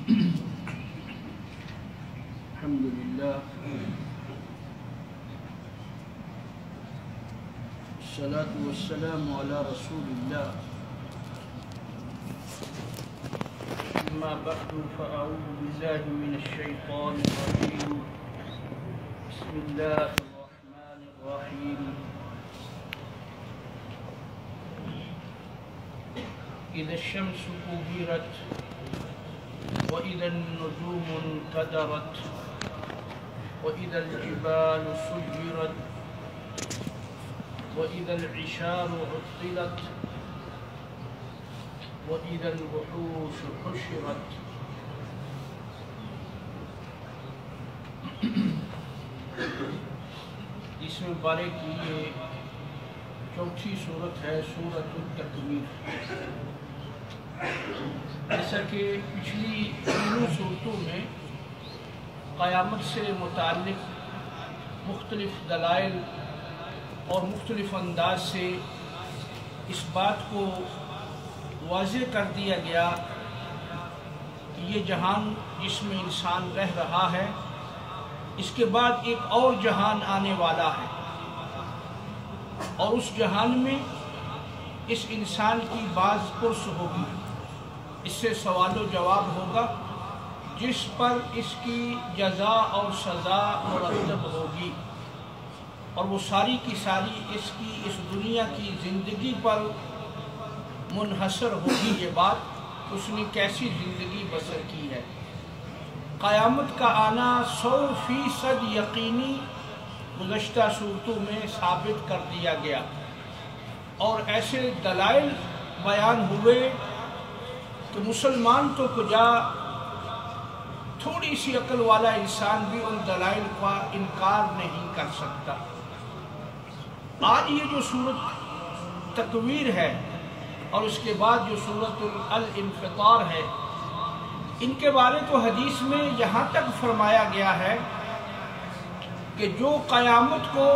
الحمدللہ والصلاة والسلام علی رسول اللہ اما بعد فاعوذ باللہ من الشیطان الرجیم بسم اللہ الرحمن الرحیم اذا الشمس كورت وإذا النجوم انكدرت وإذا الجبال سيرت وإذا العشار عطلت وإذا الوحوش حشرت اس مبارک کی یہ چوتھی سورت ہے، سورۃ التکویر۔ جیسا کہ پچھلی تینوں صورتوں میں قیامت سے متعلق مختلف دلائل اور مختلف انداز سے اس بات کو واضح کر دیا گیا کہ یہ جہان جس میں انسان رہ رہا ہے، اس کے بعد ایک اور جہان آنے والا ہے، اور اس جہان میں اس انسان کی باز پرس ہوگی، اس سے سوال و جواب ہوگا، جس پر اس کی جزا اور سزا مرتب ہوگی، اور وہ ساری کی ساری اس دنیا کی زندگی پر منحصر ہوگی۔ یہ بات اس نے کیسی زندگی بسر کی ہے۔ قیامت کا آنا 100% یقینی گزشتہ صورتوں میں ثابت کر دیا گیا، اور ایسے دلائل بیان ہوئے کہ مسلمان تو کجا تھوڑی سی عقل والا انسان بھی ان دلائل کا انکار نہیں کر سکتا۔ آج یہ جو سورۃ تکویر ہے اور اس کے بعد جو سورۃ الانفطار ہے، ان کے بارے تو حدیث میں یہاں تک فرمایا گیا ہے کہ جو قیامت کو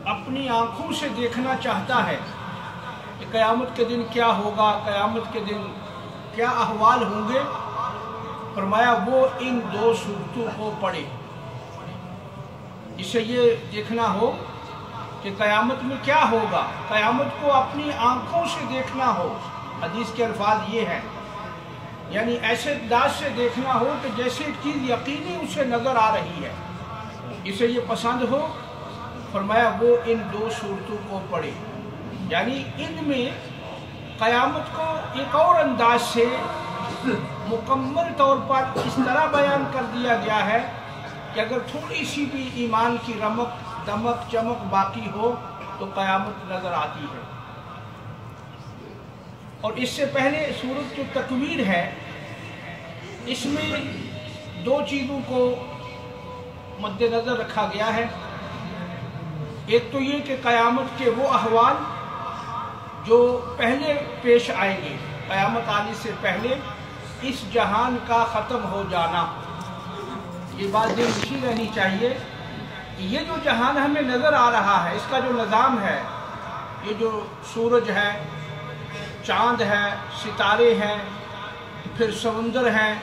اپنی آنکھوں سے دیکھنا چاہتا ہے کہ قیامت کے دن کیا ہوگا، قیامت کے دن کیا احوال ہوں گے، فرمایا وہ ان دو صورتوں کو پڑھے۔ اسے یہ دیکھنا ہو کہ قیامت میں کیا ہوگا، قیامت کو اپنی آنکھوں سے دیکھنا ہو، حدیث کے الفاظ یہ ہیں، یعنی ایسے انداز سے دیکھنا ہو کہ جیسے چیز یقینی اسے نظر آ رہی ہے، اسے یہ پسند ہو، فرمایا وہ ان دو صورتوں کو پڑھے۔ یعنی ان میں قیامت کو ایک اور انداز سے مکمل طور پر اس طرح بیان کر دیا گیا ہے کہ اگر تھوڑی سی بھی ایمان کی رمق دمک چمک باقی ہو تو قیامت نظر آتی ہے۔ اور اس سے پہلے سورۃ جو تکویر ہے، اس میں دو چیزوں کو مد نظر رکھا گیا ہے۔ ایک تو یہ کہ قیامت کے وہ احوال جو پہلے پیش آئیں گے، قیامت آنے سے پہلے اس جہان کا ختم ہو جانا۔ یہ بات ذہن نشین رہنی چاہیے کہ یہ جو جہان ہمیں نظر آ رہا ہے، اس کا جو نظام ہے، یہ جو سورج ہے، چاند ہے، ستارے ہیں، پھر سمندر ہیں،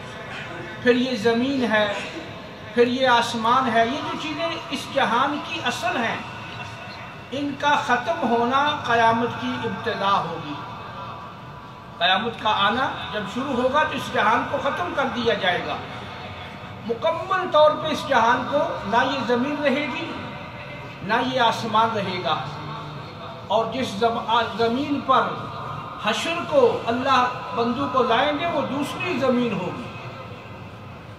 پھر یہ زمین ہے، پھر یہ آسمان ہے، یہ جو چیزیں اس جہان کی اصل ہیں، ان کا ختم ہونا قیامت کی ابتدا ہوگی۔ قیامت کا آنا جب شروع ہوگا تو اس جہان کو ختم کر دیا جائے گا، مکمل طور پہ اس جہان کو نہ یہ زمین رہے گی نہ یہ آسمان رہے گا، اور جس زمین پر حشر کو اللہ بندوں کو لائیں گے وہ دوسری زمین ہوگی،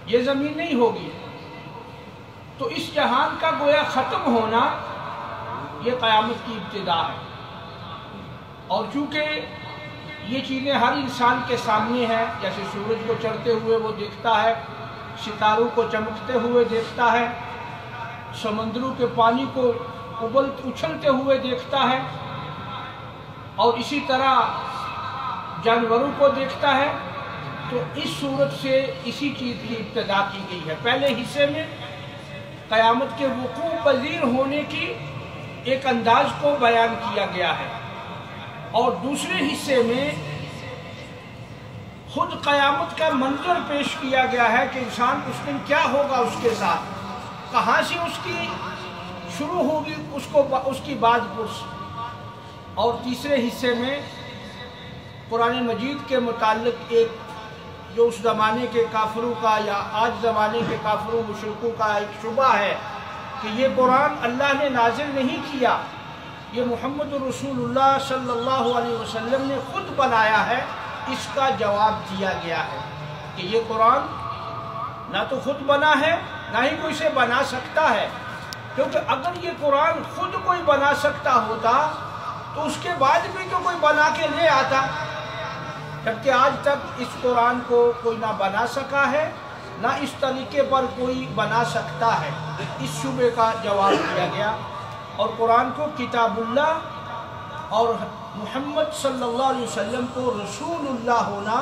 یہ زمین نہیں ہوگی۔ تو اس جہان کا گویا ختم ہونا یہ قیامت کی ابتدا ہے، اور چونکہ یہ چیزیں ہر انسان کے سامنے ہیں، جیسے سورج کو چڑھتے ہوئے وہ دیکھتا ہے، ستاروں کو چمکتے ہوئے دیکھتا ہے، سمندروں کے پانی کو اچھلتے ہوئے دیکھتا ہے، اور اسی طرح جانوروں کو دیکھتا ہے، تو اس صورت سے اسی چیز کی ابتدا کی گئی ہے۔ پہلے حصے میں قیامت کے وقوع پذیر ہونے کی ایک انداز کو بیان کیا گیا ہے، اور دوسرے حصے میں خود قیامت کا منظر پیش کیا گیا ہے کہ انسان اس دن کیا ہوگا اس کے ساتھ، کہاں سے اس کی شروع ہوگی اس کی بعد پرس۔ اور تیسرے حصے میں قرآن مجید کے متعلق ایک جو اس زمانے کے کافروں کا یا آج زمانے کے کافروں مشرکوں کا ایک شبہ ہے کہ یہ قرآن اللہ نے نازل نہیں کیا، یہ محمد رسول اللہ صلی اللہ علیہ وسلم نے خود بنایا ہے، اس کا جواب دیا گیا ہے کہ یہ قرآن نہ تو خود بنا ہے نہ ہی کوئی اسے بنا سکتا ہے، کیونکہ اگر یہ قرآن خود کوئی بنا سکتا ہوتا تو اس کے بعد بھی تو کوئی بنا کے لے آتا، جبکہ آج تک اس قرآن کو کوئی نہ بنا سکا ہے نہ اس طریقے پر کوئی بنا سکتا ہے۔ اس شبے کا جواب دیا گیا اور قرآن کو کتاب اللہ اور محمد صلی اللہ علیہ وسلم کو رسول اللہ ہونا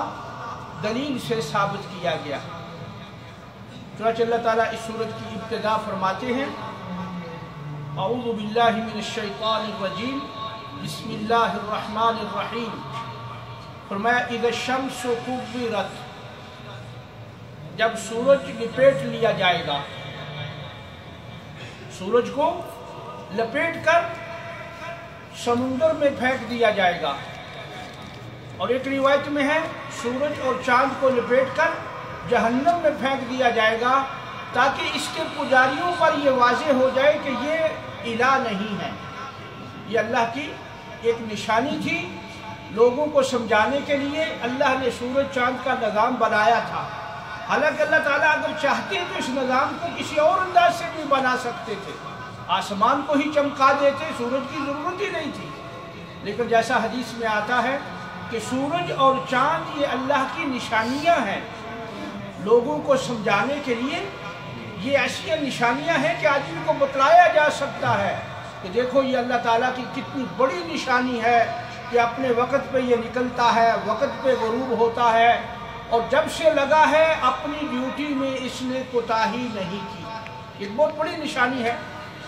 دلیل سے ثابت کیا گیا۔ چنانچہ اللہ تعالیٰ اس سورت کی ابتدا فرماتے ہیں اعوذ باللہ من الشیطان الرجیم بسم اللہ الرحمن الرحیم، فرمایا اذا الشمس کورت، جب سورج لپیٹ لیا جائے گا، سورج کو لپیٹ کر سمندر میں پھینک دیا جائے گا، اور ایک روایت میں ہے سورج اور چاند کو لپیٹ کر جہنم میں پھینک دیا جائے گا، تاکہ اس کے پجاریوں پر یہ واضح ہو جائے کہ یہ الہ نہیں ہے، یہ اللہ کی ایک نشانی تھی، لوگوں کو سمجھانے کے لیے اللہ نے سورج چاند کا نظام بنایا تھا۔ حالانکہ اللہ تعالیٰ اگر چاہتے تو اس نظام کو کسی اور انداز سے بھی بنا سکتے تھے، آسمان کو ہی چمکا دیتے، سورج کی ضرورت ہی نہیں تھی، لیکن جیسا حدیث میں آتا ہے کہ سورج اور چاند یہ اللہ کی نشانیاں ہیں، لوگوں کو سمجھانے کے لیے یہ ایسی نشانیاں ہیں کہ آدمی کو بتلایا جا سکتا ہے کہ دیکھو یہ اللہ تعالیٰ کی کتنی بڑی نشانی ہے کہ اپنے وقت پہ یہ نکلتا ہے، وقت پہ غروب ہوتا ہے، اور جب سے لگا ہے اپنی ڈیوٹی میں اس نے کوتاہی نہیں کی، ایک بہت بڑی نشانی ہے۔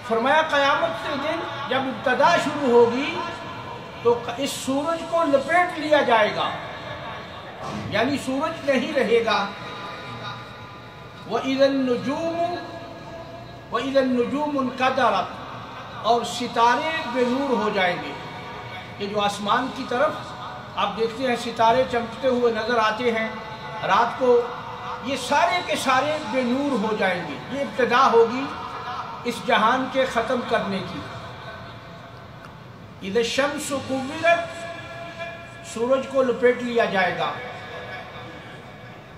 فرمایا قیامت کے دن جب ابتدا شروع ہوگی تو اس سورج کو لپیٹ لیا جائے گا، یعنی سورج نہیں رہے گا۔ وَإِذَا النُّجُومُ انْكَدَرَتْ، اور ستارے بے نور ہو جائیں گے۔ یہ جو آسمان کی طرف آپ دیکھتے ہیں ستارے چمکتے ہوئے نظر آتے ہیں رات کو، یہ سارے کے سارے بے نور ہو جائیں گے، یہ ابتدا ہوگی اس جہان کے ختم کرنے کی۔ اذا الشمس کورت، سورج کو لپیٹ لیا جائے گا،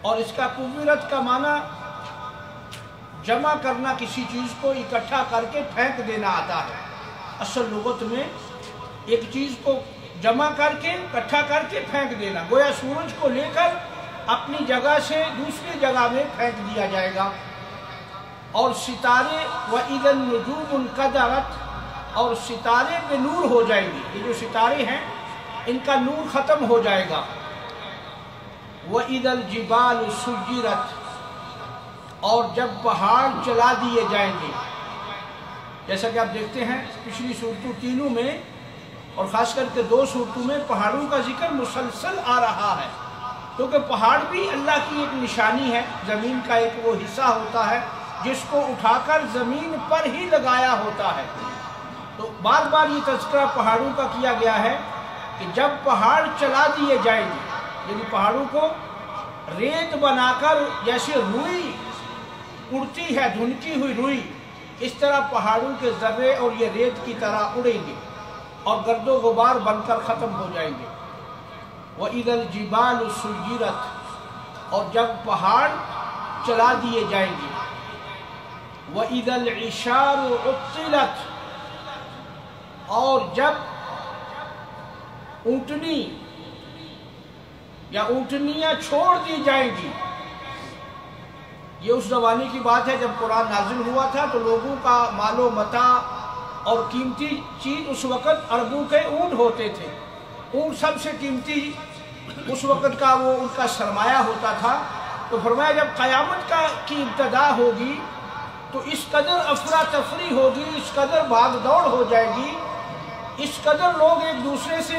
اور اس کا کورت کا معنی جمع کرنا، کسی چیز کو اکٹھا کر کے پھینک دینا آتا ہے۔ اصل لغت میں ایک چیز کو جمع کر کے اکٹھا کر کے پھینک دینا، گویا سورج کو لے کر اپنی جگہ سے دوسری جگہ میں پھینک دیا جائے گا۔ اور ستارے وَإِذَا النُّجُومُ انْكَدَرَتْ، اور ستارے بے نور ہو جائیں گے، یہ جو ستارے ہیں ان کا نور ختم ہو جائے گا۔ وَإِذَا الْجِبَالُ سُيِّرَتْ، اور جب پہاڑ چلا دیے جائیں گے، جیسا کہ آپ دیکھتے ہیں پچھلی صورتوں تینوں میں اور خاص کر کے 2 صورتوں میں پہاڑوں کا ذکر مسلسل آ رہا ہے، کیونکہ پہاڑ بھی اللہ کی ایک نشانی ہے، زمین کا ایک وہ حصہ ہوتا ہے جس کو اٹھا کر زمین پر ہی لگایا ہوتا ہے۔ تو بار بار یہ تذکرہ پہاڑوں کا کیا گیا ہے کہ جب پہاڑ چلا دیے جائیں گے، یعنی پہاڑوں کو ریت بنا کر جیسے روئی اڑتی ہے، دھنکی ہوئی روئی، اس طرح پہاڑوں کے ذرے اور یہ ریت کی طرح اڑیں گے اور گرد و غبار بن کر ختم ہو جائیں گے۔ وَإِذَا الْجِبَالُ سُيِّرَتْ، اور جب پہاڑ چلا دیے جائیں گے۔ وَإِذَا الْعِشَارُ عُطِّلَتْ، اور جب اونٹنی یا اونٹنیاں چھوڑ دی جائیں گی۔ یہ اس زمانے کی بات ہے جب قرآن نازل ہوا تھا تو لوگوں کا مال و متاع اور قیمتی چیز اس وقت عربوں کے اونٹ ہوتے تھے، اونٹ سب سے قیمتی اس وقت کا وہ ان کا سرمایہ ہوتا تھا۔ تو فرمایا جب قیامت کی ابتدا ہوگی تو اس قدر افراتفری ہوگی، اس قدر بھاگ دوڑ ہو جائے گی، اس قدر لوگ ایک دوسرے سے